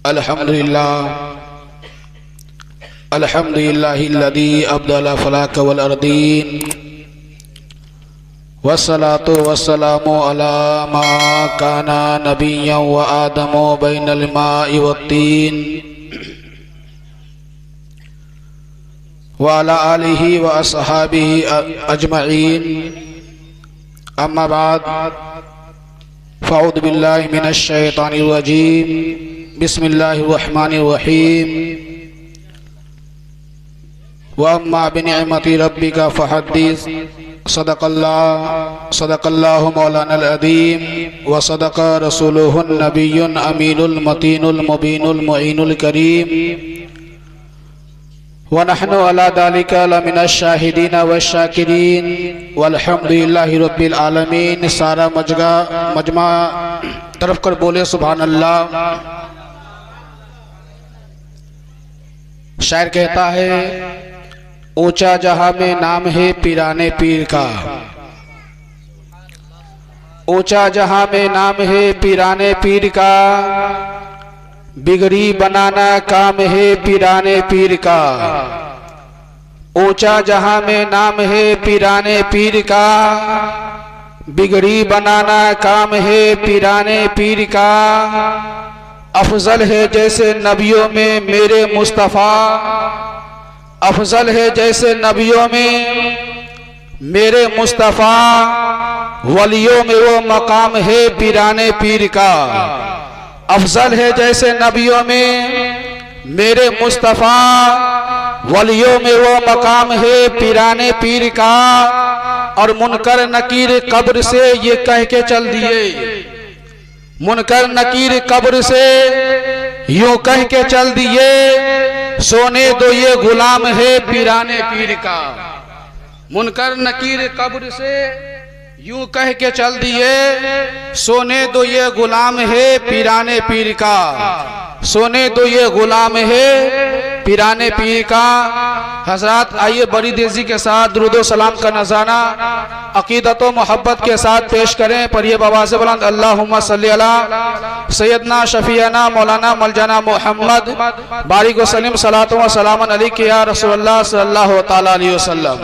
अल्हम्दुलिल्लाहिल्लज़ी अब्दल फलाक वल अर्दीन वस्सलातु वस्सलामु अला मा काना नबिय्यन व आदमु बैनल माइ वत्तीन व अला आलिहि व अस्हाबिहि अजमईन। अम्मा बाद फ़अऊज़ु बिल्लाहि मिनश शैतानिर रजीम। बिस्मिल्लाहिर रहमानिर रहीम। व अम्मा बिनिअमति रब्बिका फ़हद्दिस। सदक़ल्लाहु मौलाना अज़ीम व सदक़ रसूलुहुन नबियुल अमीनुल मतीनुल मुबीनुल मुईनुल करीम व नहनु अला ज़ालिका लमिनश शाहिदीन व शाकिरीन वल्हम्दुलिल्लाहि रब्बिल आलमीन। सारा मजमा तरफ कर बोले सुभान अल्लाह। शायर कहता है, ऊंचा जहां में नाम है पीराने पीर का, ऊंचा जहां में नाम है पीराने पीर का, बिगड़ी बनाना काम है पीराने पीर का। ऊंचा जहां में नाम है पीराने पीर का, बिगड़ी बनाना काम है पीराने पीर का। अफजल है जैसे नबियों में मेरे मुस्तफ़ा, अफजल है जैसे नबियों में मेरे मुस्तफ़ा, वलियों में वो मकाम है पीराने पीर का। अफजल है जैसे नबियों में मेरे मुस्तफ़ा, वलियों में वो मकाम है पीराने पीर का। और मुनकर नकीर कब्र से ये कह के चल दिए, मुनकर नकीर कब्र से यूं कह के चल दिए, सोने दो ये गुलाम है पीराने पीर का। मुनकर नकीर कब्र से यूं कह के चल दिए, सोने दो ये गुलाम है पीराने पीर का। सोने दो ये गुलाम है पीराने पीर का। हजरात आइए बड़ी तेजी के साथ दुरूद व सलाम का नज़ारा अकीदत व मोहब्बत के साथ पेश करें। पढ़िए बाबा से बुलंद अल्लाहुम्मा सल्ली अला सैयदना शफीअना मौलाना मलजाना मोहम्मद बारिक व सलीम सलातो व सलामन अलैका या रसूलल्लाह सल्लल्लाहु तआला अलैहि वसल्लम।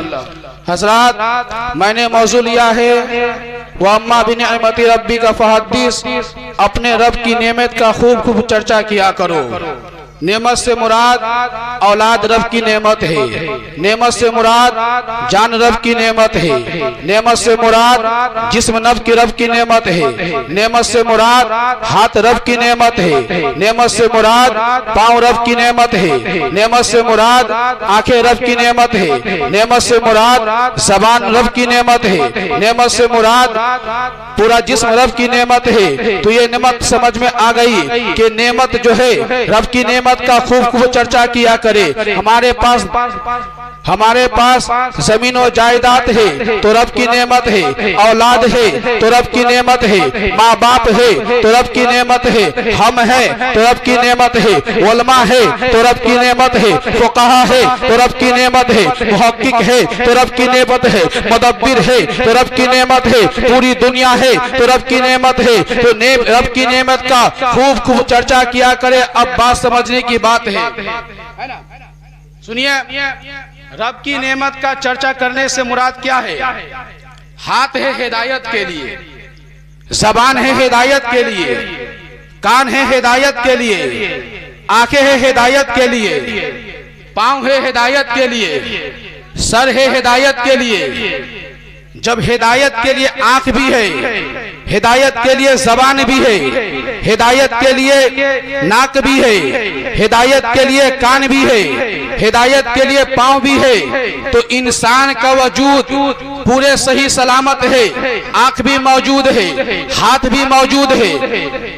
हजरात मैंने मौजू लिया है व अम्मा बिनिअमति रब्बिका फ़हद्दिस, अपने रब की नेमत का खूब खूब चर्चा किया करो। नेमत से मुराद औलाद रब की नेमत है, नेमत से मुराद जान रब की नेमत है, नेमत से मुराद जिस्म नब की रब की नेमत है, नेमत से मुराद हाथ रब की नेमत है, नेमत से मुराद पांव रब की नेमत है, नेमत से मुराद आंखें रब की नेमत है, नेमत से मुराद जबान रब की नेमत है, नेमत से मुराद पूरा जिस्म रब की नेमत है। तो ये नेमत समझ में आ गई कि नेमत जो है रब की नेमत का खूब खूब चर्चा किया करे। हमारे पास जमीन और जायदाद है तो रब की नेमत है, औलाद है तो रब की नेमत है, माँ बाप है तो रब की नेमत है, हम है तो रब की नेमत है, उलमा है तो रब की नेमत है, फुक़हा है तो रब की नेमत है, मुहक्किक है तो रब की नेमत है, मुदब्बिर है तो रब की नेमत है, पूरी दुनिया है तो रब की नेमत है। तो रब की नेमत का खूब खूब चर्चा किया करे। अब बात समझने की बात है ना? सुनिए, रब की नेमत का चर्चा करने से मुराद क्या है? हाथ है हिदायत के लिए, जबान है हिदायत के लिए, कान है हिदायत के लिए, आंखें है हिदायत के लिए, पांव है हिदायत के लिए, सर है हिदायत के लिए। जब हिदायत के लिए आंख भी है, हिदायत के लिए जबान भी है, हिदायत के लिए नाक भी है, हिदायत के लिए कान भी है, हिदायत के लिए पांव भी है। तो इंसान का वजूद पूरे सही सलामत है। आंख भी मौजूद है, हाथ भी मौजूद है,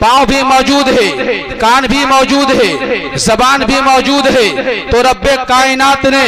पांव भी मौजूद है, कान भी मौजूद है, जबान भी मौजूद है। तो रब्बे कायनात ने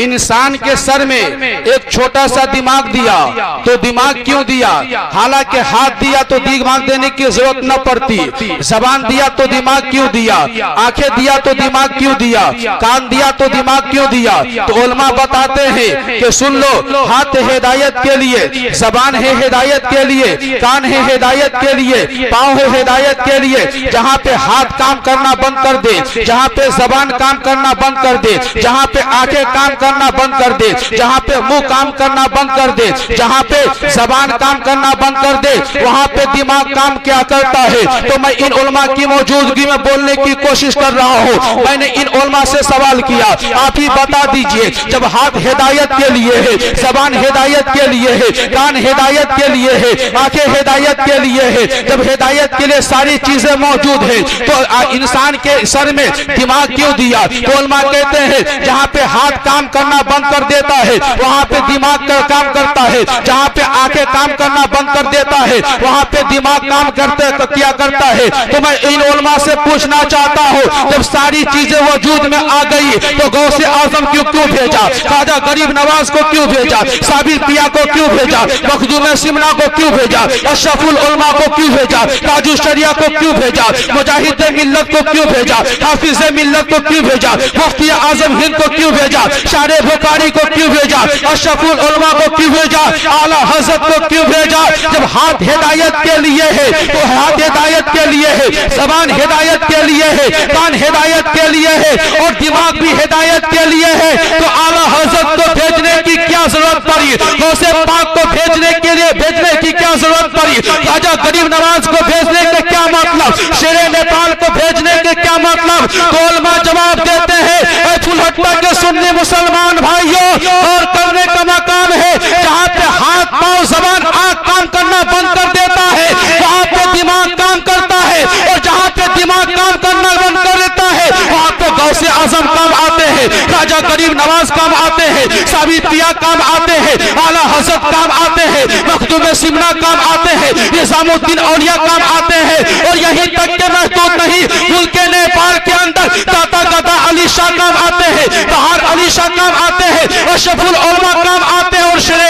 इंसान के सर में एक छोटा सा दिमाग दिया। तो दिमाग क्यों दिया? हालांकि हाथ दिया तो दिमाग देने की जरूरत न पड़ती, जबान दिया तो दिमाग क्यों दिया, आंखें दिया तो दिमाग क्यों दिया, कान दिया तो दिमाग क्यों दिया? तो उलमा बताते हैं कि सुन लो, हाथ हिदायत हिदायत के लिए, जबान है हिदायत के लिए, कान है हिदायत के लिए, पाँव है हिदायत के लिए। जहाँ पे हाथ काम करना बंद कर दे, जहाँ पे जबान काम करना बंद कर दे, जहाँ पे आंखें काम करना बंद कर दे, जहाँ पे मुंह काम करना बंद कर दे, जहाँ पे जबान काम करना बंद कर दे, वहाँ पे दिमाग काम क्या करता है। तो मैं इन उलमा की मौजूदगी में बोलने की कोशिश कर रहा हूँ। मैंने इन उलमा से सवाल किया, आप ही बता दीजिए, जब हाथ हिदायत के लिए है, जबान हिदायत के लिए है, कान हिदायत के लिए है, आंखें हिदायत के लिए है, जब हिदायत के लिए सारी चीजें मौजूद है, तो इंसान के सर में दिमाग क्यों दिया। तो उलमा कहते हैं जहाँ पे हाथ काम करना बंद कर देता है वहाँ पे दिमाग का काम करता है, जहाँ पे आंखें काम करना बंद कर देता है वहाँ पे दिमाग काम करते क्या करता है। तो मैं इन उलमा से पूछना चाहता हूँ, जब सारी चीजें वजूद में आ गई तो गौसे आजम क्यों भेजा, ख्वाजा गरीब नवाज को क्यों भेजा, साबिर पिया को क्यों भेजा, मखदूम सिमना को क्यों भेजा, अशरफुल उलमा को क्यों भेजा, ताजुल शरिया को क्यों भेजा, मुजाहिद मिल्लत को क्यों भेजा, हाफिज मिल्लत को क्यों भेजा, मुफ्ती आजम हिंद को क्यों भेजा, शारे बुखारी को क्यों भेजा, अशरफुल उलमा को क्यों भेजा, आला हजरत को क्यों भेजा। जब हाथ हिदायत के लिए है तो हाथ हिदायत के लिए है, जबान हिदायत के लिए है, कान हिदायत के लिए है और दिमाग भी हिदायत के लिए है, तो आला हजरत को भेजने की क्या जरूरत पड़ी, गौसे पाक को भेजने की क्या जरूरत पड़ी, ख्वाजा गरीब नवाज को भेजने के क्या मतलब, शेरे नेपाल को भेजने के क्या मतलब। तो उलमा जवाब देते हैं, फुलहट्टा के सुन्नी मुसलमान भाइयों, और करने का मकाम है जहाँ पे हाथ पांव जबान आंख काम करना बंद कर देता है वहाँ पे दिमाग काम करता है, और जहाँ पे दिमाग काम करना बंद कर देता है वहाँ पे गौसे आजम काम आते हैं, ख्वाजा गरीब नवाज काम आते हैं, साबिर पिया काम आते हैं, आला हजरत काम आते हैं, मखदूम सिमना काम आते हैं, निजामुद्दीन औलिया काम आते हैं। और यहीं तक के महदूद नहीं, मुल्क नेपाल के अंदर ताता गदा अली शाह काम आते हैं, तहार अली शाह काम आते हैं, अशरफुल उलमा काम आते हैं, और शेरे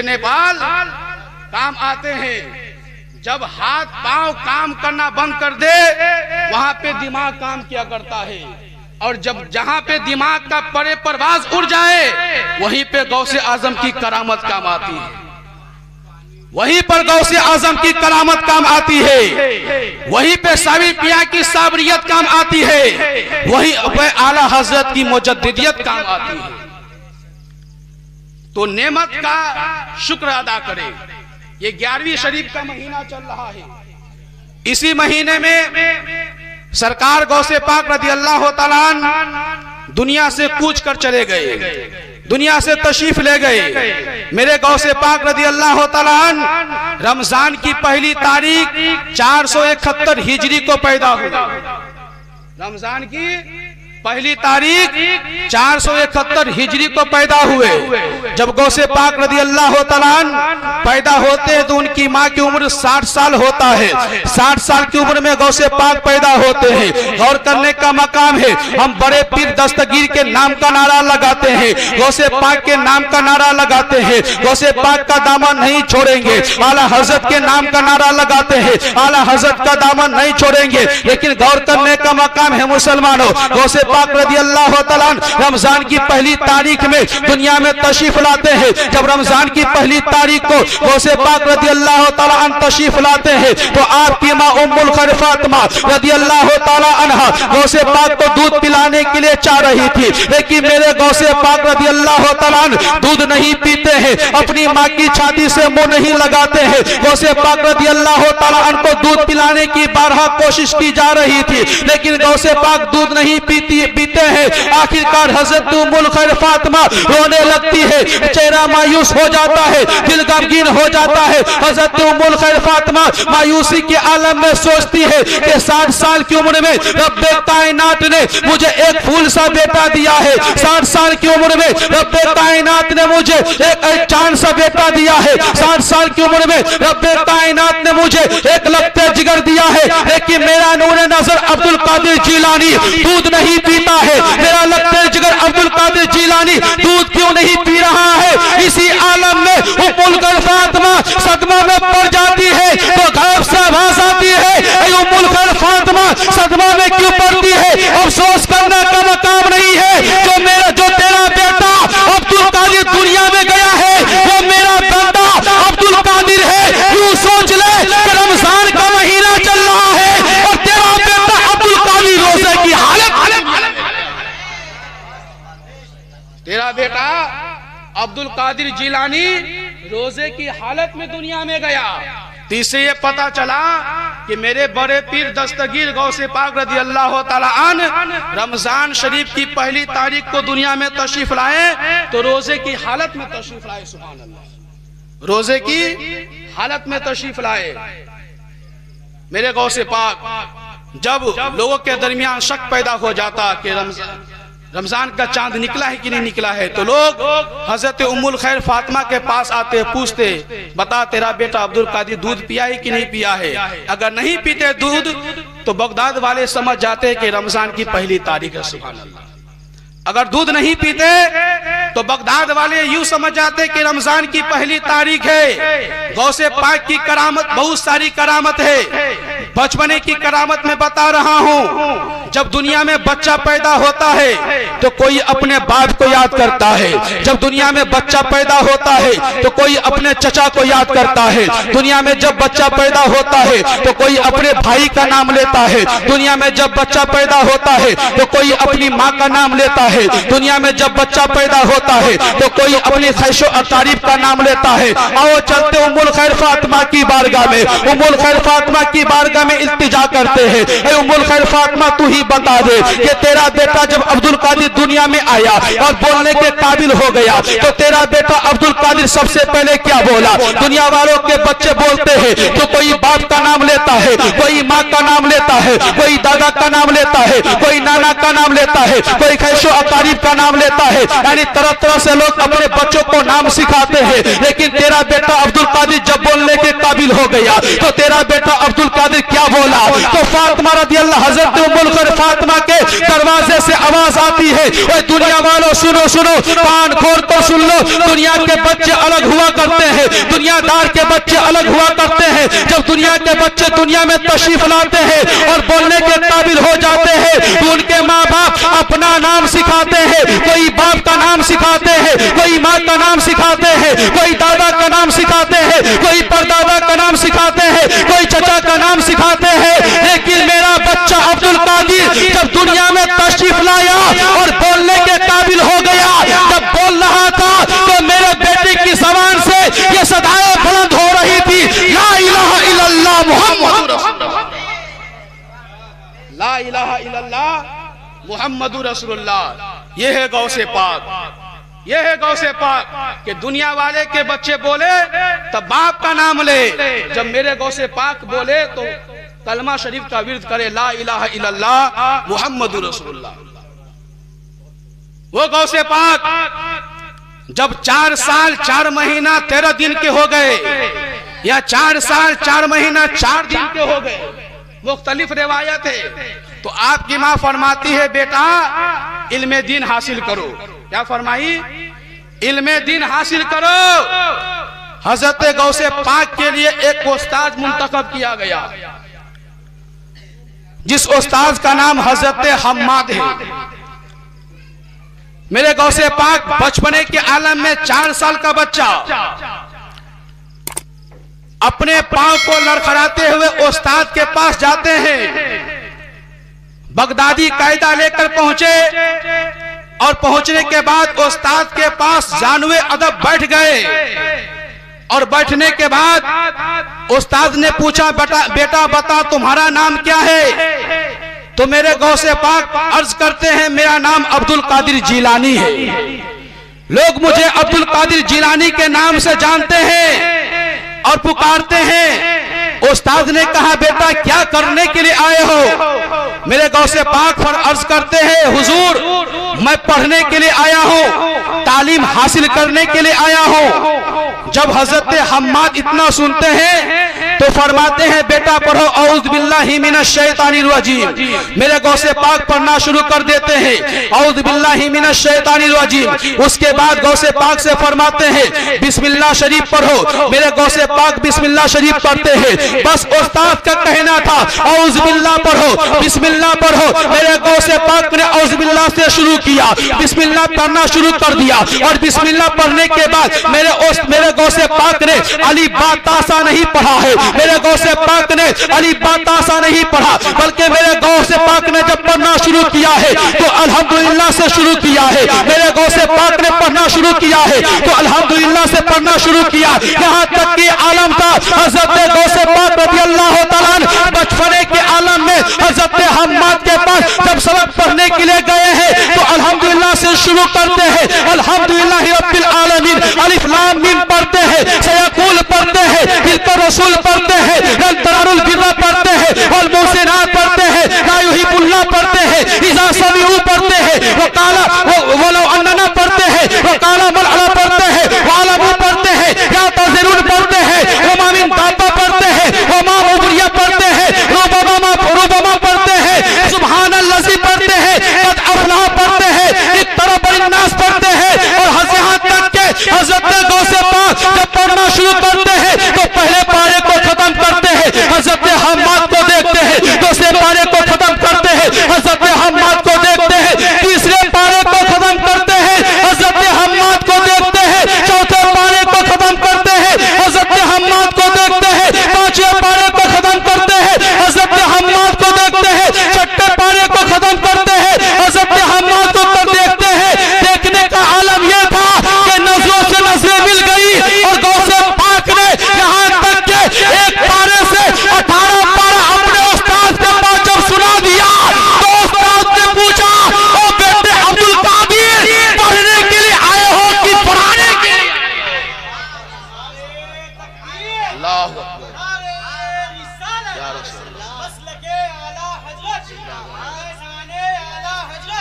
नेपाल काम आते हैं। जब हाथ पांव काम करना बंद कर दे वहां पे दिमाग काम किया करता है, और जब जहां पे दिमाग का परे परवाज उड़ जाए वहीं पे गौसे आजम की करामत काम आती है, वहीं पर गौसे आजम की करामत काम आती है, वहीं पे साबिर पिया की साबरियत काम आती है, वहीं पे आला हजरत की मुजद्दिदियत काम आती है। तो नेमत का शुक्र अदा करें। ये 11वीं शरीफ का महीना चल रहा है, इसी महीने में सरकार गौसे पाक रज़ी अल्लाह तआला अन्हु दुनिया से कूच कर चले गए, दुनिया से तशरीफ ले गए। मेरे गौसे पाक रज़ी अल्लाह तआला अन्हु रमजान की पहली तारीख 471 हिजरी को पैदा हुए। रमजान की पहली तारीख 471 हिजरी को पैदा हुए। जब गौसे पाक रज़ी अल्लाह तआला अन्हु पैदा होते हैं तो उनकी माँ की उम्र 60 साल होता है। 60 साल की उम्र में गौसे पाक पैदा होते हैं। गौर करने का मकाम है, हम बड़े पीर दस्तगीर के नाम का नारा लगाते हैं, गौसे पाक के नाम का नारा लगाते हैं, गौसे पाक का दामन नहीं छोड़ेंगे, आला हजरत के नाम का नारा लगाते हैं, आला हजरत का दामन नहीं छोड़ेंगे। लेकिन गौर करने का मकाम है मुसलमानों, गौसे पाक रज़ी अल्लाह तआला अन्हु रमजान की पहली तारीख में दुनिया में तशरीफ लाते हैं। जब रमजान की पहली तारीख को गौसे पाक रज़ी अल्लाह तआला अन्हु तशरीफ लाते हैं तो आपकी माँ उम्मुल खैर फातिमा रज़ी अल्लाह तआला अन्हा गौसे पाक को दूध पिलाने के लिए चाह रही थी, लेकिन मेरे गौसे पाक रज़ी अल्लाह तआला अन्हु दूध नहीं पीते हैं, अपनी माँ की छाती से मुंह नहीं लगाते हैं। गौसे पाक रज़ी अल्लाह तआला अन्हु को दूध पिलाने की बारहा कोशिश की जा रही थी, लेकिन गौसे पाक दूध नहीं पीते हैं। आखिरकार हजरत उम्मुल खैर फातिमा रोने लगती है, चेहरा मायूस हो जाता है, दिल गमगीन हो जाता है। हजरत उम्मुल खैर फातिमा मायूसी के आलम में सोचती है कि 60 साल की उम्र में रब्बे कायनात ने मुझे एक फूल सा बेटा दिया है, 60 साल की उम्र में रब्बे कायनात ने मुझे एक चांद सा बेटा दिया है, 60 साल की उम्र में रब्बे कायनात ने मुझे एक लपटे जिगर दिया है, लेकिन मेरा नूरे नजर अब्दुल कादिर जिलानी दूध नहीं पीता है, मेरा लपटे जिगर अब्दुल कादिर जिलानी दूध क्यों नहीं पी रहा है। इसी आलम में उम्मुल खैर फातिमा सदमा में पड़ जाती है तो गैब से आवाज आती है, उम्मुल खैर फातिमा सदमा में क्यों पड़ती है। अफसोस करने का मकाम अब्दुल कादिर जिलानी रोजे की हालत में दुनिया में गया। तो इससे ये पता चला कि मेरे बड़े पीर दस्तगीर गौसे पाक रज़ी अल्लाह ताला अन्हु रमजान शरीफ की पहली तारीख को दुनिया में तशरीफ लाए तो रोजे की हालत में तशरीफ लाए। सुभान अल्लाह, रोजे की हालत में तशरीफ लाए। मेरे गौसे पाक जब लोगों के दरमियान शक पैदा हो जाता कि रमजान का चांद निकला है कि नहीं निकला है, तो लोग हजरत उम्मुल खैर फातिमा के पास आते, पूछते, बता तेरा बेटा अब्दुल कादिर दूध पिया है कि नहीं पिया है। अगर नहीं पीते दूध तो बगदाद वाले समझ जाते कि रमजान की पहली तारीख है। सुभान अल्लाह। अगर दूध नहीं पीते तो बगदाद वाले यूं समझ जाते कि रमजान की पहली तारीख है। गौसे पाक की करामत, बहुत सारी करामत है। बचपने की करामत में बता रहा हूं। जब दुनिया में बच्चा पैदा होता है तो कोई अपने बाप को याद करता है। जब दुनिया में बच्चा पैदा होता है तो कोई अपने चचा को याद करता है। दुनिया में जब बच्चा पैदा होता है तो कोई अपने भाई का नाम लेता है। दुनिया में जब बच्चा पैदा होता है तो कोई अपनी माँ का नाम लेता है। दुनिया में जब बच्चा पैदा होता है तो कोई अपनी खैशो अकारीब का नाम लेता है। आओ चलते उम्मुल खैर फातिमा की बारगाह में, उम्मुल खैर फातिमा की बारगाह में इल्तिजा करते हैं, ऐ उम्मुल खैर फातिमा तू ही बता दे कि तेरा बेटा जब अब्दुल कादिर दुनिया में आया और बोलने के काबिल हो गया तो तेरा बेटा अब्दुल कादिर सबसे पहले क्या बोला। दुनिया वालों के बच्चे बोलते हैं तो कोई बाप का नाम लेता है, कोई माँ का नाम लेता है, कोई दादा का नाम लेता है, कोई नाना का नाम लेता है, कोई खैशो अकारीब का नाम लेता है। यानी तरह तरह से लोग अपने बच्चों को नाम सिखाते हैं। लेकिन तेरा बेटा अब्दुल कादिर जब बोलने के काबिल हो गया तो तेरा बेटा अब्दुल कादिर क्या बोला। तो फातिमा रज़ी अल्लाह, हज़रत उम्मुल खैर फातिमा के दरवाजे से आवाज आती है, ओए दुनिया वालों सुनो सुनो, कान खोल कर सुन लो। दुनिया के बच्चे अलग हुआ करते हैं, दुनियादार के बच्चे अलग हुआ करते हैं। जब दुनिया के बच्चे दुनिया में तशरीफ लाते हैं और बोलने के काबिल हो जाते हैं तो उनके माँ बाप अपना नाम सिखाते हैं। कोई बाप का नाम सिखाते हैं, कोई माँ का नाम सिखाते हैं, कोई दादा का नाम सिखाते हैं, कोई परदादा का नाम सिखाते हैं, कोई चचा का नाम सिखाते हैं। लेकिन मेरा बच्चा अब्दुल कादिर जब दुनिया में तशरीफ लाया और बोलने के काबिल हो गया, जब बोल रहा था तो मेरे बेटे की जबान से ये सदाएं बुलंद हो रही थी, ला इलाहा इल्लल्लाह मुहम्मदुर रसूलुल्लाह, ला इलाहा इल्लल्लाह मुहम्मदुर रसूलुल्लाह। ये है गौसे पाक, ये है गौसे पाक कि दुनिया वाले के बच्चे बोले तब बाप का नाम ले, जब मेरे गौसे पाक बोले तो कलमा शरीफ का विर्द करे, ला इलाहा इल्लल्लाह मुहम्मदुर रसूलुल्लाह। वो गौसे पाक जब 4 साल 4 महीना 13 दिन के हो गए या 4 साल 4 महीना 4 दिन के हो गए, मुख्तलिफ रिवायत है, तो आपकी माँ फरमाती है बेटा इल्मे दीन हासिल करो। क्या फरमाई? इल्मे दीन हासिल करो। हजरत गौसे पाक के लिए एक उस्ताद मुंतखब किया गया, जिस उस्ताद का नाम हजरत हम्माद है। मेरे गौसे पाक बचपने के आलम में 4 साल का बच्चा अपने पांव को लड़खड़ाते हुए उस्ताद के पास जाते हैं। बगदादी कायदा लेकर पहुंचे और पहुंचने के बाद उस्ताद के पास जानवे अदब बैठ गए और बैठने के बाद उस्ताद ने पूछा, बेटा बता तुम्हारा नाम क्या है। तो मेरे गौसे पाक अर्ज करते हैं मेरा नाम अब्दुल कादिर जिलानी है। लोग मुझे अब्दुल कादिर जिलानी के नाम से जानते हैं और पुकारते हैं। उस्ताद ने कहा बेटा क्या करने के लिए आए हो। मेरे गौसे पाक पर अर्ज करते हैं हुजूर मैं पढ़ने के लिए आया हूँ, तालीम हासिल करने के लिए आया हूँ। जब हजरत हम्माद इतना सुनते हैं तो फरमाते हैं बेटा पढ़ो औज़ बिल्लाहि मिनश शैतानिर रजीम। मेरे गौसे पाक पढ़ना शुरू कर देते हैं औज़ बिल्लाहि मिनश शैतानिर रजीम। उसके बाद गौसे पाक से फरमाते हैं बिस्मिल्लाह शरीफ पढ़ो। मेरे गौसे पाक बिस्मिल्लाह शरीफ पढ़ते हैं। बस उस्ताद का कहना था औज़ बिल्लाह पढ़ो, बिस्मिल्लाह पढ़ो। मेरे गौसे पाक ने औज़ बिल्लाह से शुरू किया, बिस्मिल्लाह पढ़ना शुरू कर दिया और बिस्मिल्लाह पढ़ने के बाद मेरे गौसे पाक ने अली बा तासा नहीं पढ़ा है, मेरे गौसे पाक ने अली बातासा नहीं पढ़ा, बल्कि मेरे गौसे पाक ने जब पढ़ना शुरू किया है तो अल्हम्दुलिल्लाह से शुरू किया है। मेरे गौसे पाक ने पढ़ना शुरू किया है तो अल्हम्दुलिल्लाह से पढ़ना शुरू किया। यहाँ तक कि आलम था हजरत गौसे पाक रज़ियल्लाहु तआला अन्हु बचपने के आलम में हजरत हम्माद के पास जब सबक पढ़ने के लिए गए हैं तो अल्हम्दुलिल्लाह से शुरू करते हैं, अल्हम्दुलिल्लाहि रब्बिल आलमीन, अलिफ लाम मीम पढ़ते हैं, सयकूल पढ़ते हैं, तिलका रसूल पढ़ते हैं, रन तरारुल बिर्रा पढ़ते हैं, वल मुहसिनात पढ़ते हैं, ला युहिब्बुल्लाह पढ़ते हैं, इज़ा समिऊ पढ़ते हैं, वकाला वलो अन्ना पढ़ते हैं, वकाला मल अला पढ़ते हैं, वालमू पढ़ते हैं, या तज़रुन पढ़ते हैं, वमा मिन दाब्बा पढ़ते हैं, वमा उबरिया पढ़ते हैं, रुबमा पढ़ते हैं, सुब्हानल्लाज़ी पढ़ते हैं, कद अफलाह पढ़ते हैं, इक़्तरब लिन्नास पढ़ते हैं। और यहाँ तक के हज़रत गौसे पाक जब पढ़ना शुरू करते हैं तो पहले पारे को खत्म करते हैं, हज़रत हम्माद को देखते हैं, दूसरे पारे को खत्म करते हैं, हज़रत हम्माद को देखते हैं, तीसरे पारे को खत्म करते हैं, हज़रत हम्माद को देखते हैं, चौथे पारे को खत्म करते हैं, हज़रत हम्माद को देखते हैं, पांचवें पारे को खत्म करते हैं, हज़रत हम्माद को देखते हैं, छठे पारे को खत्म करते हैं, हज़रत हम्माद को देखते हैं। देखने का आलम यह था कि नजरों से नजरें मिल गई और गौसे पाक ने यहाँ तक के एक पारे से 18 पारा अपने उस्ताद के पास जब सुना दिया तो उस्ताद ने पूछा, ओ बेटे अब्दुल कादिर, पढ़ने के लिए आए हो कि पढ़ाने के लिए? अल्लाहु अकबर,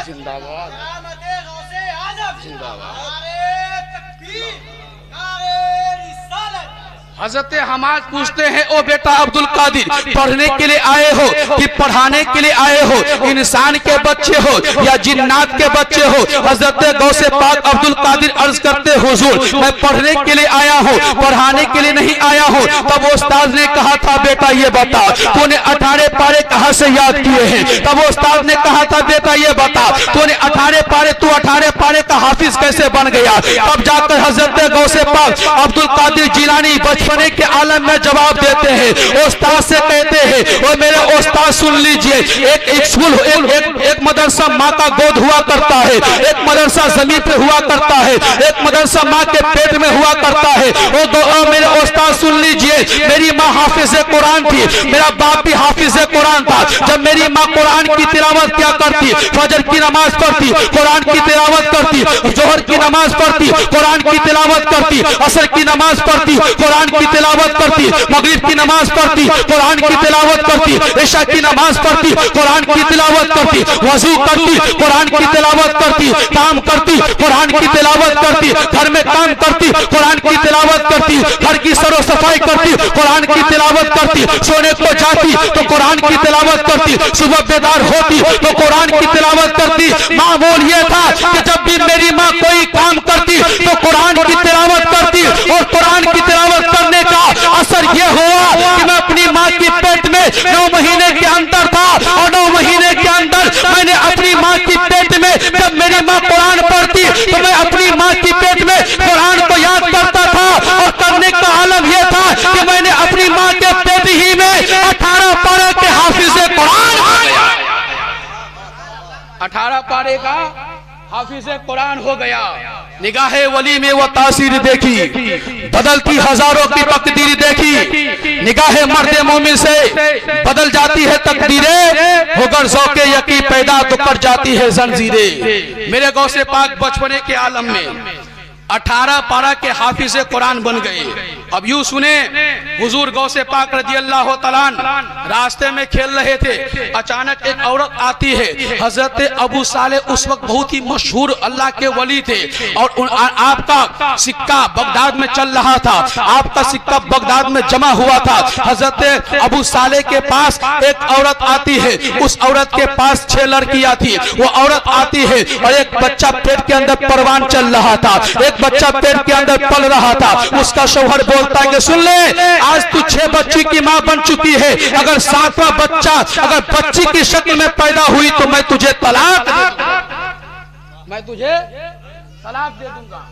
जिंदाबाद जिंदाबाद। हजरत हम्माद पूछते हैं, ओ बेटा अब्दुल कादिर, पढ़ने के लिए आए हो कि पढ़ाने के लिए आए हो? इंसान के बच्चे हो या जिन्नात के बच्चे हो? हजरत गौसे पाक अब्दुल कादिर अर्ज करते, हुजूर मैं पढ़ने के लिए आया हूँ, पढ़ाने के लिए नहीं आया हूँ। तब उस्ताद ने कहा था, बेटा ये बता तूने 18 पारे कहाँ से याद किए हैं? तब उस्ताद ने कहा था, बेटा ये बता तूने 18 पारे का हाफिज कैसे बन गया? तब जाकर हजरत गौसे पाक अब्दुल कादिर जिलानी बचपने के आलम में जवाब देते हैं, उस्ताद से कहते हैं, और मेरे उस्ताद सुन लीजिए, एक स्कूल एक मदरसा माँ का गोद हुआ करता है, एक मदरसा जमीन पे हुआ करता है, एक मदरसा माँ के पेट में हुआ करता है। और मेरे उस्ताद सुन लीजिए, मेरी माँ हाफिज कुरान थी, मेरा बाप भी हाफिज कुरान था। जब मेरी माँ कुरान की तिलावत क्या करती, फजर की नमाज पढ़ती, कुरान की तिलावत करती, जोहर की नमाज पढ़ती, कुरान की तिलावत करती, असर की नमाज पढ़ती, कुरान की तिलावत करती, मगरिब की नमाज पढ़ती, कुरान की तिलावत करती, इशा की नमाज पढ़ती, कुरान की तिलावत करती, वजू करती, कुरान की तिलावत करती, काम करती, कुरान की तिलावत करती, घर में काम करती, कुरान की तिलावत करती, घर की सरो सफाई करती, कुरान की तिलावत करती, सोने को जाती तो कुरान की तिलावत करती, सुबह बेदार होती तो कुरान की तिलावत करती। मामूल ये था कि जब भी मेरी माँ कोई काम करती तो कुरान की तिलावत करती, और कुरान की तिलावत करने का असर यह हुआ कि मैं अपनी माँ की पेट में 9 महीने के अंदर था, और 9 महीने के अंदर मैंने अपनी माँ की पेट में, जब मेरी माँ कुरान पढ़ती तो मैं अपनी माँ की पेट में कुरान को याद करता था। और करने का आलम यह था कि मैंने अपनी माँ के पेट ही में 18 पारे के हाफिज कुरान हो गया, 18 पारे का हाफिज कुरान हो गया। निगाहे वली में वो तासीर देखी, बदलती हजारों की तकदीर देखी, निगाहे मर्दे मोमिन से बदल जाती है तकदीरें, होकर ज़ौक़े यकी पैदा तो कर जाती है जंजीरें। मेरे गौसे पाक बचपने के आलम में 18 पारा के हाफिज कुरान बन गए। अब यूं सुने, हुजूर गौसे पाक रज़ियल्लाहु तआला अन्हु रास्ते में खेल रहे थे, अचानक एक औरत आती है। हजरत अबू सालेह उस वक्त बहुत ही मशहूर अल्लाह के वली थे, और आपका सिक्का बगदाद में चल रहा था, आपका सिक्का बगदाद में जमा हुआ था। हजरत अबू सालेह के पास एक औरत आती है, उस औरत के पास 6 लड़कियां थी। वो औरत आती है और एक बच्चा पेट के अंदर परवान चल रहा था, एक बच्चा पेट के अंदर पल रहा था। उसका शौहर बोलता है कि सुन ले, आज तू 6 बच्ची की मां बन चुकी है, अगर 7वां बच्चा अगर बच्ची की शक्ल में पैदा हुई तो मैं तुझे तलाक दे दूंगा, मैं तुझे तलाक दे दूंगा।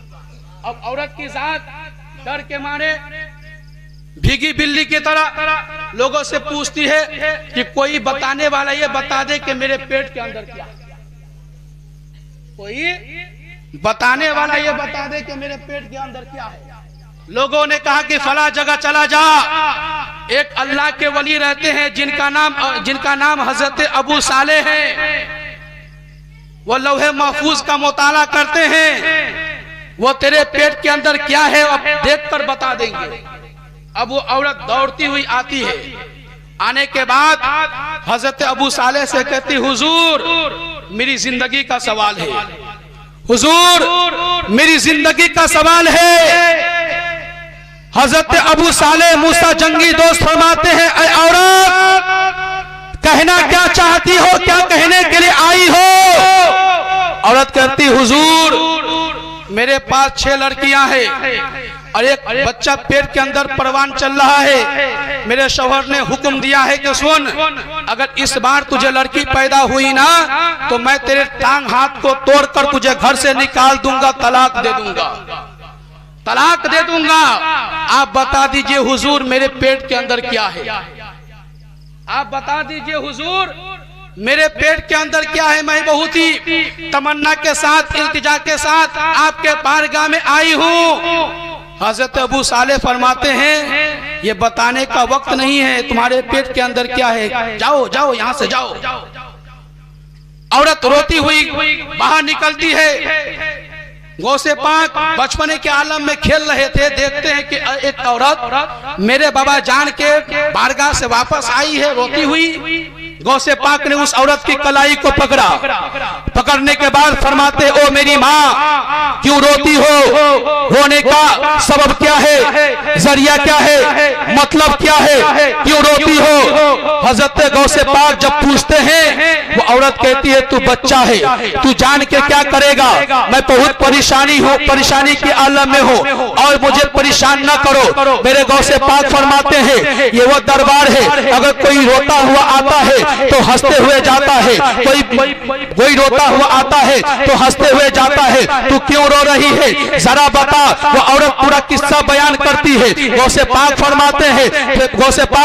अब औरत की जात डर के मारे भीगी बिल्ली की तरह लोगों से पूछती है कि कोई बताने वाला ये बता दे कि मेरे पेट के अंदर क्या है। कोई बताने वाला ये बता दे कि मेरे पेट के अंदर क्या है। लोगों ने कहा कि फला जगह चला जा, एक अल्लाह के वली रहते हैं जिनका नाम हजरत अबू सालेह है, वो लौहे महफूज का मुताला करते हैं, वो तेरे पेट के अंदर क्या है अब देख कर बता देंगे। अब वो औरत दौड़ती हुई आती है, आने के बाद हजरत अबू सालेह से कहती, हुजूर मेरी जिंदगी का सवाल है, हुजूर मेरी जिंदगी का सवाल है। हजरत अबू सालेह मूसा जंगी दोस्त फरमाते हैं, ऐ औरत कहना क्या चाहती हो, क्या कहने के लिए आई हो। औरत कहती, हुजूर मेरे पास 6 लड़कियां हैं और एक बच्चा पेट के अंदर परवान चल रहा है। मेरे शौहर ने हुक्म दिया है कि सुन, अगर इस बार तुझे लड़की पैदा हुई ना तो मैं तेरे टांग हाथ को तोड़कर तुझे घर से निकाल दूंगा, तलाक दे दूंगा, तलाक दे दूंगा। आप बता दीजिए हुजूर मेरे पेट के अंदर क्या है, आप बता दीजिए हुजूर मेरे पेट के अंदर क्या है। मैं बहुत ही तमन्ना के साथ, इल्तिजा के साथ आपके बारगाह में आई हूँ। हजरत अबू सालेह फरमाते हैं, ये बताने का वक्त नहीं है, तुम्हारे पेट के अंदर क्या है, जाओ जाओ यहाँ से जाओ। औरत रोती हुई बाहर निकलती है। गौसे पाक बचपने के आलम में खेल रहे थे, देखते हैं कि एक औरत मेरे बाबा जान के बारगाह से वापस आई है रोती हुई। गौसे पाक ने उस औरत की कलाई को पकड़ा, पकड़ने के बाद फरमाते, ओ मेरी माँ क्यों रोती हो, रोने का सबब क्या है, जरिया क्या है, मतलब क्या है, क्यों रोती हो। हजरत गौसे पाक जब पूछते हैं, वो औरत कहती है, तू बच्चा है, तू जान के क्या करेगा, मैं बहुत परेशानी हूँ, परेशानी के आलम में हूँ और मुझे परेशान न करो। मेरे गौसे पाक फरमाते हैं, ये वो दरबार है, अगर कोई रोता हुआ आता है तो हंसते हुए जाता है, कोई रोता हुआ आता है तो हंसते हुए जाता है, तू क्यों रो रही है, जरा बता। वो औरत पूरा किस्सा बयान करती है। गौसे पाक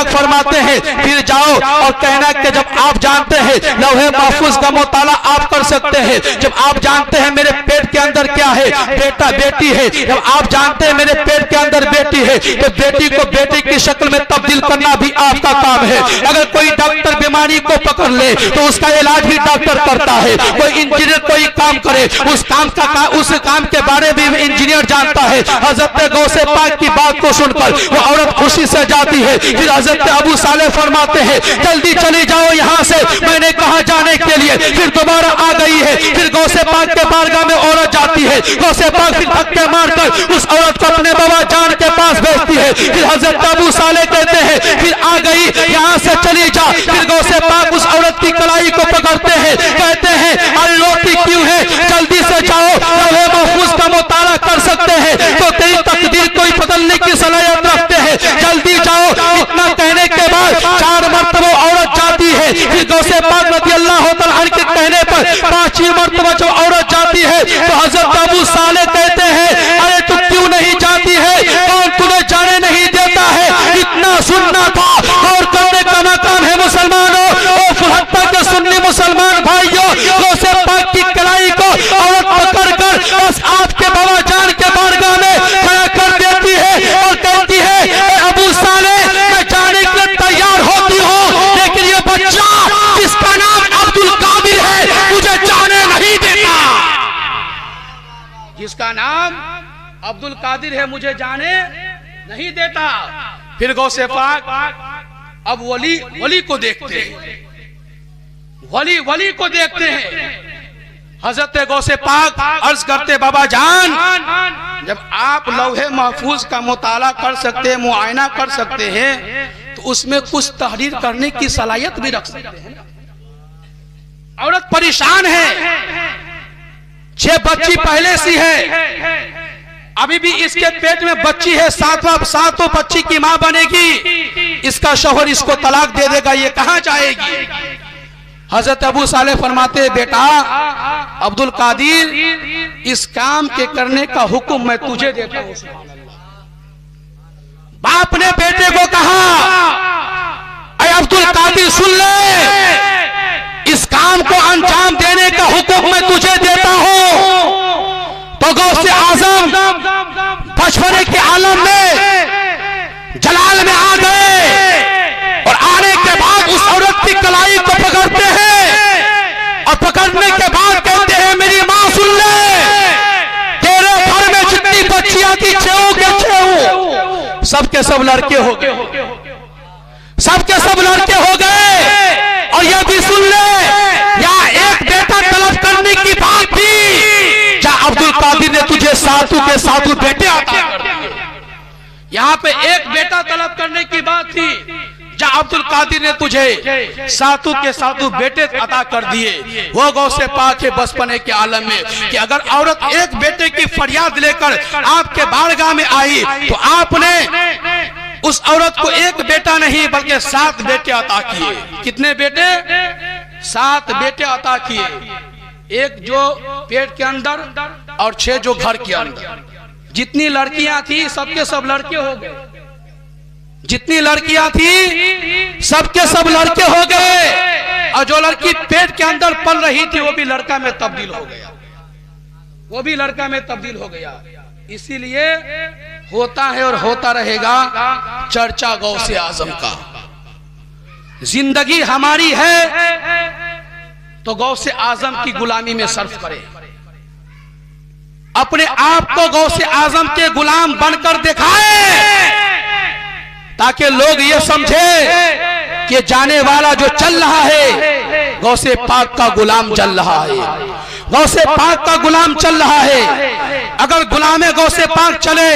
फरमाते हैं, फिर जाओ और कहना कि जब आप जानते हैं लौहे महफूज का मुताला आप कर सकते हैं, जब आप जानते हैं मेरे पेट के अंदर क्या है, बेटा बेटी है, जब आप जानते हैं मेरे पेट के अंदर बेटी है तो बेटी को बेटी की शक्ल में तब्दील करना भी आपका काम है। अगर कोई डॉक्टर बीमारी को पकड़ ले तो उसका इलाज भी डॉक्टर करता है। कोई इंजीनियर कोई काम करे, उस काम के बारे में इंजीनियर जानता है। हजरत गौसे पाक की बात को सुनकर वो औरत खुशी से जाती है। फिर हजरत अबू सालेह फरमाते हैं, जल्दी चली जाओ यहाँ से, मैंने कहा जाने के लिए। फिर दोबारा आ गई है, फिर गौसे पाक के बारगाह में औरत जाती है। गौसे पाक फिर धक्के मारकर उस औरत को अपने बाबा जान के पास भेजती है। फिर हजरत अबू सालेह कहते हैं, फिर आ गई, यहाँ से चली जा। फिर गौसे पाक उस औरत की कलाई को पकड़ते हैं, कहते हैं, अरे रोती क्यों है, जल्दी से जाओ, लौहे महफूज का मुताला कर सकते हैं तो तेरी तकदीर को बदलने की सलाहियत रखते हैं, जल्दी जाओ। इतना कहने के बाद 4 मरतबा औरत जाती है। फिर गौसे पाक रज़ियल्लाहु तआला अन्हु के कहने पर 5वीं मरतबा जब औरत जाती है तो हजरत अबू सालेह कहते हैं, अरे तू क्यों नहीं जाती है, कौन तुझे जाने नहीं देता है, इतना सुनना था और करने का मकाम है। मुसलमानों, के सुन्नी मुसलमान भाइयों, गौसे पाक की कलाई को औरत पकड़ कर बस आपके बाबा जान के बारगाह में खड़ा कर देती है और कहती है, अबू सालेह मैं जाने के लिए तैयार होती हूँ, लेकिन ये बच्चा जिसका नाम अब्दुल कादिर है मुझे जाने नहीं देता, जिसका नाम अब्दुल कादिर है मुझे जाने नहीं देता। फिर गौसे पाक अब वली को देखते हैं, वली को देखते हैं। हजरत गौसे पाक अर्ज करते, बाबा जान जब आप लौहे महफूज का मुताला कर सकते हैं, मुआयना कर सकते हैं तो उसमें कुछ तहरीर करने की सलाहियत भी रख सकते हैं। औरत परेशान है, 6 बच्ची पहले सी है, अभी भी इसके पेट में बच्ची है, 7वां बच्ची की मां बनेगी, इसका शौहर इसको तलाक दे देगा, ये कहां जाएगी। हजरत अबू सालेह फरमाते, बेटा अब्दुल कादिर इस काम के करने का हुक्म मैं तुझे देता हूं। बाप ने बेटे को कहा, अरे अब्दुल कादिर सुन ले, इस काम को अंजाम देने का हुक्म मैं तुझे देता हूं। तो गौसे आजम बचपने के आलम में जलाल में आ गए और आने के बाद उस औरत की कलाई को पकड़ते हैं और पकड़ने के बाद कहते हैं, मेरी मां सुन ले, तेरे घर में जितनी बच्चियां थी छेऊ के छेऊ सबके सब लड़के हो गए, सबके सब लड़के हो गए। और यह भी सुन ले, यहाँ एक बेटा तलब करने की बात थी, जहां अब्दुल कादिर ने तुझे सातों के सातों बेटे अता कर दिए। यहाँ पे एक बेटा तलब करने की बात थी, जहां अब्दुल कादिर ने तुझे सातों के सातों बेटे अता कर दिए। वो गौसे पाक है बचपने के आलम में कि अगर औरत एक बेटे की फरियाद लेकर आपके बारगाह में आई तो आपने उस औरत को एक बेटा नहीं बल्कि 7 बेटे अता किए। कितने बेटे? 7 बेटे अता किए, एक जो पेट के अंदर और 6 जो घर के अंदर। जितनी लड़कियां थी सबके सब लड़के हो गए, जितनी लड़कियां थी सबके सब लड़के हो गए। और जो लड़की पेट के अंदर पल रही थी वो भी लड़का में तब्दील हो गया, वो भी लड़का में तब्दील हो गया। इसीलिए होता है और होता रहेगा चर्चा गौसे आजम का। जिंदगी हमारी है तो गौसे आजम की गुलामी में सर्फ करें, अपने आप को गौसे आजम के गुलाम बनकर दिखाएं, ताकि लोग ये समझे कि जाने वाला जो चल रहा है गौसे पाक का गुलाम चल रहा है, गौसे पाक का गुलाम चल रहा है। अगर गुलामे गौसे पाक चले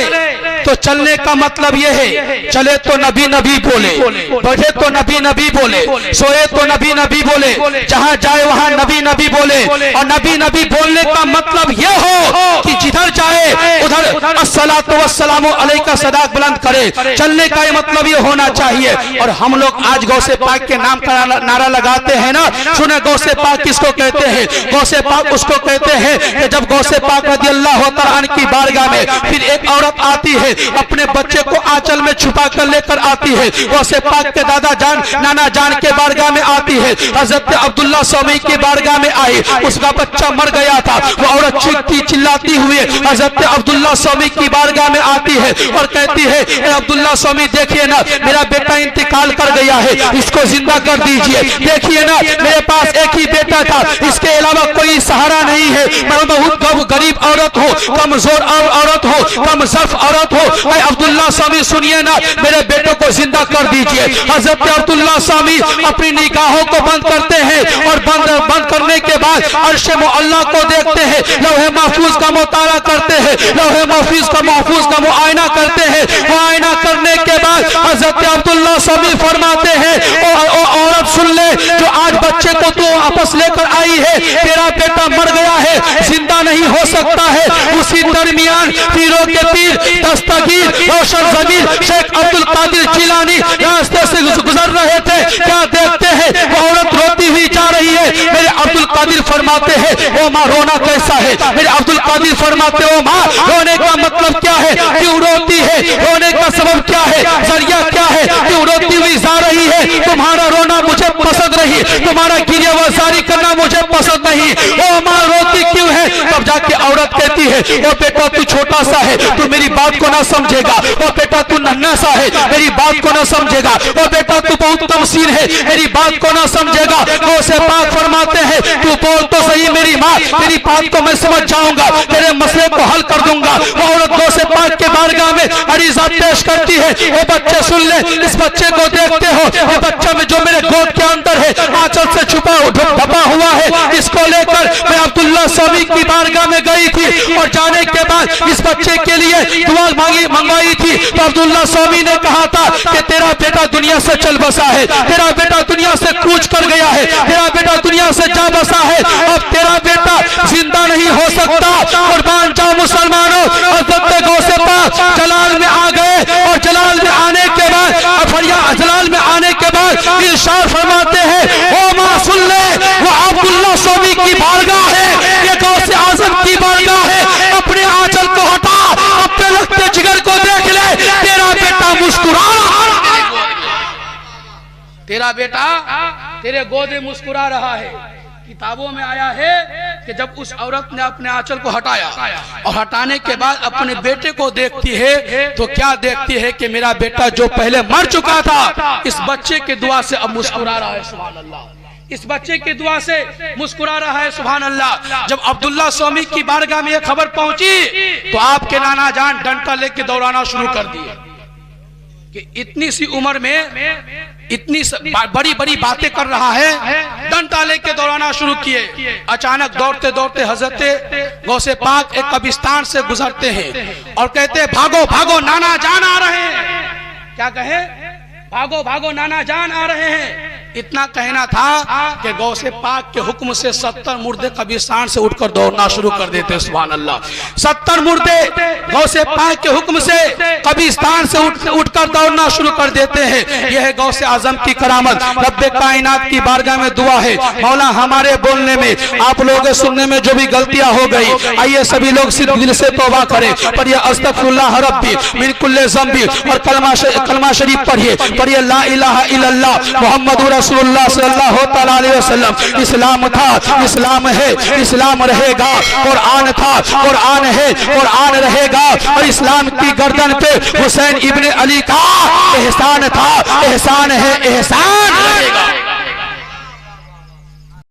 तो चलने का मतलब यह है, चले तो नबी नबी बोले, बैठे तो नबी नबी बोले, सोए तो नबी नबी बोले, जहां जाए वहां नबी नबी बोले। और नबी नबी बोलने का मतलब यह हो कि जिधर जाए उधर अस्सलातु वस्सलामु अलैका सदाक बुलंद करे। चलने का ये मतलब ये होना चाहिए। और हम लोग आज गौसे पाक के नाम का नारा लगाते हैं ना, सुने गौसे पाक किसको कहते हैं? गौसे पाक उसको कहते हैं कि जब गौसे पाक रज़ियल्लाहु तआला अन्हु की बारगाह में फिर एक औरत आती है, अपने बच्चे को आंचल में छुपा कर लेकर आती है। गौसे पाक के दादा जान नाना जान के बारगाह में आती है, हजरत अब्दुल्ला सौमी की बारगाह में आई, उसका बच्चा मर गया था। वो औरत चीखती चिल्लाती हुई हजरत अब्दुल्ला सौमी की बारगाह में आती है और कहती है, अब्दुल्ला सौमी देखिए ना, मेरा बेटा इंतकाल कर गया है, इसको जिंदा कर दीजिए। देखिए ना, मेरे पास एक ही बेटा था, इसके अलावा कोई सहारा नहीं है। मैं बहुत गरीब औरत हो, कमजोर औरत हो, कम ज़र्फ औरत हो। अब्दुल्ला स्वामी सुनिए ना, मेरे बेटे को जिंदा कर दीजिए। हजरत अब्दुल्ला स्वामी अपनी निगाहों को बंद करते हैं और बंद करने के बाद अर्शे मुअल्ला को देखते हैं, लौहे महफूज का मुताला करते हैं, लौहे महफूज का मुआयना करते हैं। मुआयना करने के बाद हजरत अब्दुल्ला स्वामी फरमाते हैं, ओ औरत सुन ले, जो आज बच्चे को तू वापस लेकर आई है, तेरा बेटा मर गया है, जिंदा नहीं हो सकता है। उसी दरमियान पीरों के पीर दस्तगीर रोशन जमीर शेख अब्दुल कादिर जिलानी रास्ते से गुजर रहे थे। क्या देखते हैं, वो औरत रोती हुई जा रही है। मेरे अब्दुल कादिर फरमाते हैं, ओ माँ रोना कैसा है? मेरे अब्दुल कादिर फरमाते, ओ माँ रोने का मतलब क्या है? क्यों रोती है? रोने का सबब क्या है? जरिया क्या है? क्यों रोती हुई जा रही है? तुम्हारा रोना मुझे पसंद नहीं, तुम्हारा गिरिया वजारी करना मुझे पसंद नहीं। ओ माँ रोती क्यों है? तब जाके औरत कहती है, ओ बेटा तू छोटा सा है, तू मेरी बात को ना समझेगा। ओ बेटा तू नन्हा सा है, मेरी बात को ना समझेगा। ओ बेटा तू बहुत कमसीन है, मेरी बात को ना समझेगा। गौसे पाक फरमाते हैं, तू बोल तो सही मेरी माँ, तेरी बात को मैं समझ जाऊंगा, तेरे मसले को हल कर दूंगा। वो औरत गौसे पाक के बारगाह में अरीज़ा पेश करती है, ओ बच्चे सुन ले, इस बच्चे को देखते हो, ये बच्चा में जो मेरे गोद के अंदर है, आंचल से छुपा ढपा हुआ है, इसको लेकर मैं अब्दुल्ला स्वामी की बारगाह में गई थी और जाने के बाद इस बच्चे के लिए दुआ मंगवाई थी। तो अब्दुल्ला स्वामी ने कहा था कि तेरा बेटा दुनिया से चल बसा है, तेरा बेटा दुनिया से कूच कर गया है, तेरा बेटा दुनिया से जा बसा है, अब तेरा बेटा जिंदा नहीं हो सकता। कुर्बान जाओ मुसलमानों। हज़रत गौसे पाक जलाल में आ गए और जलाल में आने के बाद जलाल में आने के बाद इरशाद फरमाते हैं, ओ माँ सुन ले, वो अब्दुल्ला स्वामी की बारगाह है, ये गौसे आजम की बारगाह है। अपने आंचल को हटा, अपने लगते जिगर को देख ले, तेरा बेटा तेरा बेटा तेरे गोद में मुस्कुरा रहा है। किताबों में आया है कि जब उस औरत ने अपने आंचल को हटाया और हटाने के बाद अपने बेटे को देखती है तो क्या देखती है कि मेरा बेटा जो पहले मर चुका था इस बच्चे के दुआ से अब मुस्कुरा रहा है। सुभान अल्लाह। इस बच्चे की दुआ से मुस्कुरा रहा है। सुभान अल्लाह। जब अब्दुल्ला स्वामी की बारगाह में यह खबर पहुंची तो आपके नाना जान डंडा लेके दौड़ाना शुरू कर दिए कि इतनी सी उम्र में इतनी बड़ी बड़ी बातें कर रहा है। डंडा लेके दौड़ाना शुरू किए। अचानक दौड़ते दौड़ते हजरत गौसे पाक एक कब्रिस्तान से गुजरते हैं और कहते हैं भागो भागो नाना जान आ रहे हैं। क्या कहे? भागो भागो नाना जान आ रहे हैं। इतना कहना था कि गौसे पाक के हुक्म से 70 मुर्दे कब्रिस्तान से उठकर दौड़ना शुरू कर देते। सुभान अल्लाह। 70 मुर्दे गौसे पाक के हुक्म से कब्रिस्तान से उठकर दौड़ना शुरू कर देते हैं। यह है गौसे आजम की करामत। रब्बे कायनात की बारगाह में दुआ है मौला हमारे बोलने में आप लोगों के सुनने में जो भी गलतियां हो गई आइए सभी लोग सिर्फ दिल से तौबा करें। पढ़िए अस्तगफिरुल्लाह रब्बी मिन कुल्ली ज़ंबी और कलमा शरीफ पढ़िए ला इलाहा इल्लल्लाह मुहम्मदुर रसूलुल्लाह सल्लल्लाहु तआला अलैहि वसल्लम। इस्लाम था, इस्लाम है, इस्लाम रहेगा। कुरान था, कुरान है, कुरान रहेगा। और इस्लाम की गर्दन पे हुसैन इब्ने अली का एहसान था, एहसान है, एहसान रहेगा।